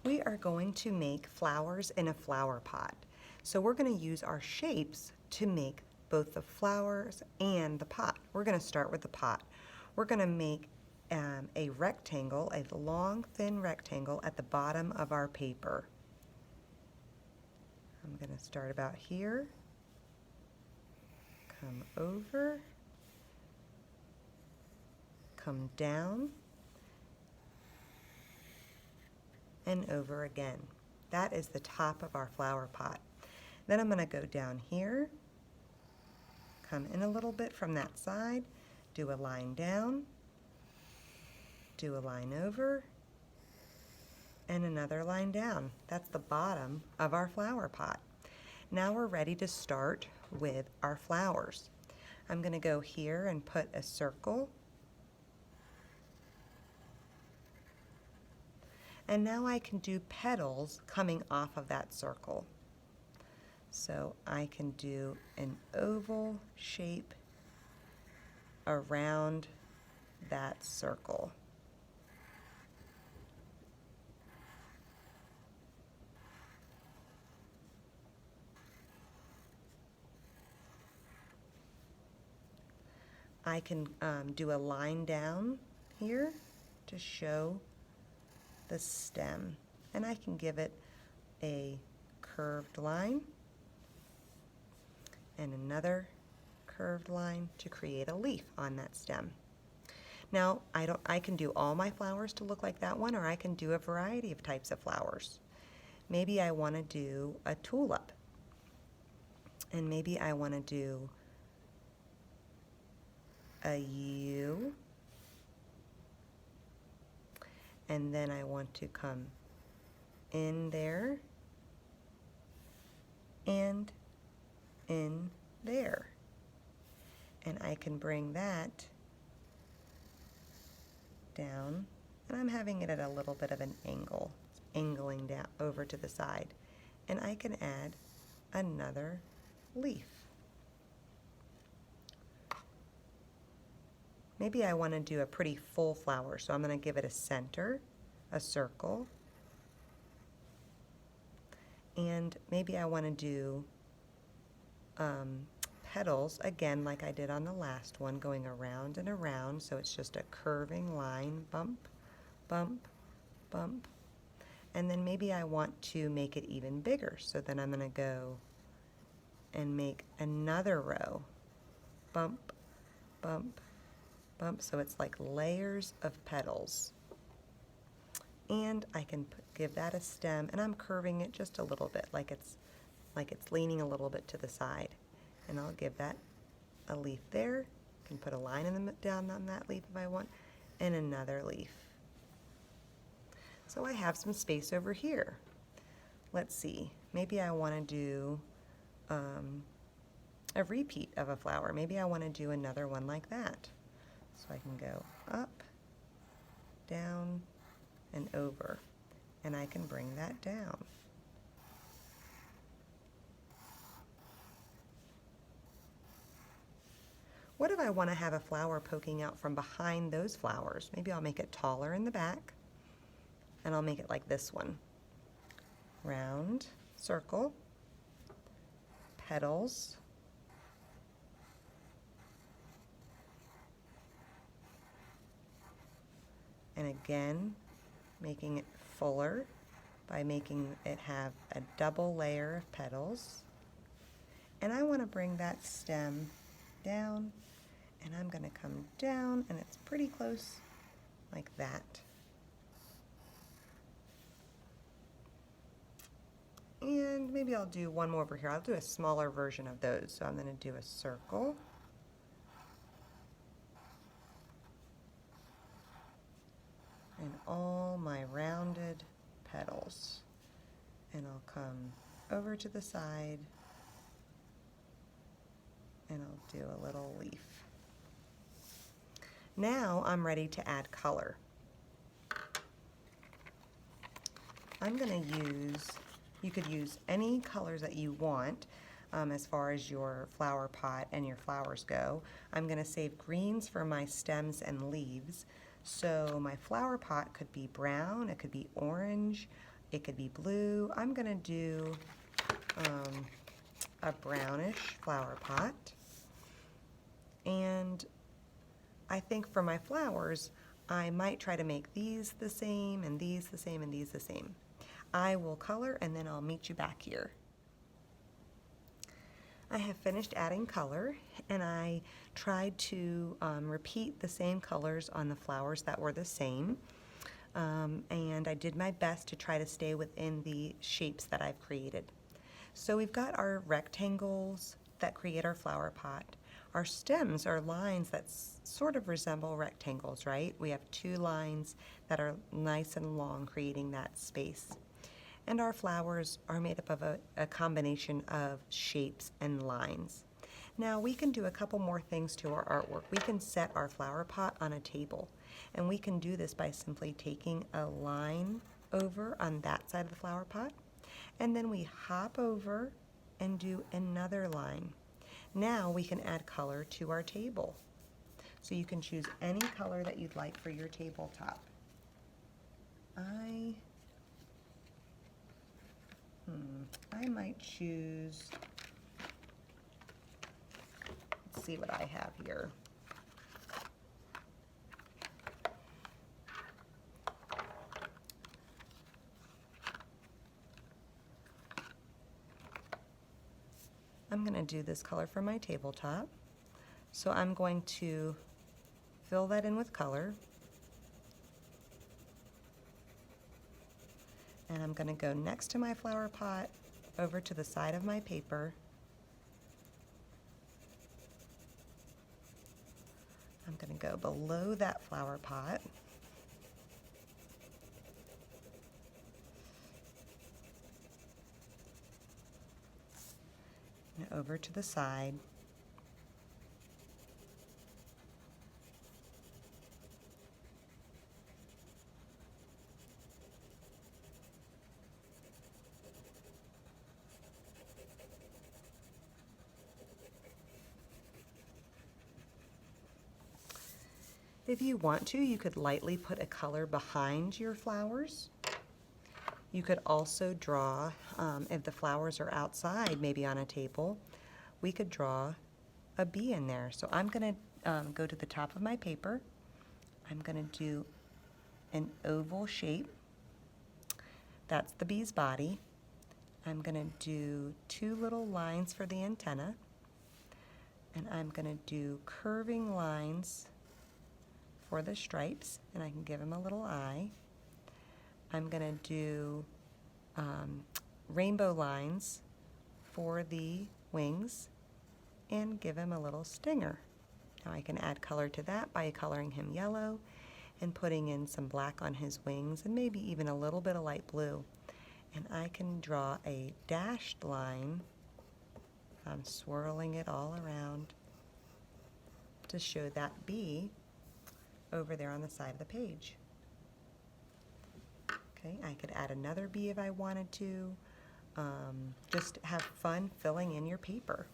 We are going to make flowers in a flower pot. So we're going to use our shapes to make both the flowers and the pot. We're going to start with the pot. We're going to make a rectangle, a long, thin rectangle at the bottom of our paper. I'm going to start about here, come over, come down, and over again. That is the top of our flower pot. Then I'm going to go down here, come in a little bit from that side, do a line down, do a line over, and another line down. That's the bottom of our flower pot. Now we're ready to start with our flowers. I'm going to go here and put a circle. And now I can do petals coming off of that circle. So I can do an oval shape around that circle. I can do a line down here to show the stem, and I can give it a curved line and another curved line to create a leaf on that stem. Now I can do all my flowers to look like that one, or I can do a variety of types of flowers. Maybe I want to do a tulip, and maybe I want to do a U, and then I want to come in there and in there. And I can bring that down, and I'm having it at a little bit of an angle. It's angling down over to the side. And I can add another leaf. Maybe I want to do a pretty full flower, so I'm going to give it a center, a circle, and maybe I want to do petals, again like I did on the last one, going around and around, so it's just a curving line, bump, bump, bump, and then maybe I want to make it even bigger, so then I'm going to go and make another row, bump, bump, bump, so it's like layers of petals. And I can give that a stem, and I'm curving it just a little bit, like it's leaning a little bit to the side. And I'll give that a leaf there. I can put a line down on that leaf if I want, and another leaf. So I have some space over here. Let's see, maybe I want to do a repeat of a flower. Maybe I want to do another one like that. So I can go up, down, and over, and I can bring that down. What if I want to have a flower poking out from behind those flowers? Maybe I'll make it taller in the back, and I'll make it like this one. Round, circle, petals, and again making it fuller by making it have a double layer of petals. And I want to bring that stem down, and I'm going to come down, and it's pretty close like that. And maybe I'll do one more over here. I'll do a smaller version of those. So I'm going to do a circle, and all my rounded petals. And I'll come over to the side, and I'll do a little leaf. Now I'm ready to add color. I'm going to use, you could use any colors that you want as far as your flower pot and your flowers go. I'm going to save greens for my stems and leaves. So my flower pot could be brown, it could be orange, It could be blue. I'm going to do a brownish flower pot. And I think for my flowers, I might try to make these the same, and these the same, and these the same. I will color and then I'll meet you back here. I have finished adding color, and I tried to repeat the same colors on the flowers that were the same. And I did my best to try to stay within the shapes that I've created. So we've got our rectangles that create our flower pot. Our stems are lines that sort of resemble rectangles, right? We have two lines that are nice and long, creating that space. And our flowers are made up of a combination of shapes and lines. Now we can do a couple more things to our artwork. We can set our flower pot on a table, and we can do this by simply taking a line over on that side of the flower pot, and then we hop over and do another line. Now we can add color to our table. So you can choose any color that you'd like for your tabletop. I might choose, let's see what I have here. I'm going to do this color for my tabletop. So I'm going to fill that in with color. And I'm going to go next to my flower pot over to the side of my paper. I'm going to go below that flower pot. And over to the side. If you want to, you could lightly put a color behind your flowers. You could also draw, if the flowers are outside, maybe on a table, we could draw a bee in there. So I'm going to go to the top of my paper. I'm going to do an oval shape. That's the bee's body. I'm going to do two little lines for the antenna. And I'm going to do curving lines for the stripes, and I can give him a little eye. I'm going to do rainbow lines for the wings and give him a little stinger. Now I can add color to that by coloring him yellow and putting in some black on his wings and maybe even a little bit of light blue. And I can draw a dashed line. I'm swirling it all around to show that bee over there on the side of the page. Okay, I could add another bee if I wanted to. Just have fun filling in your paper.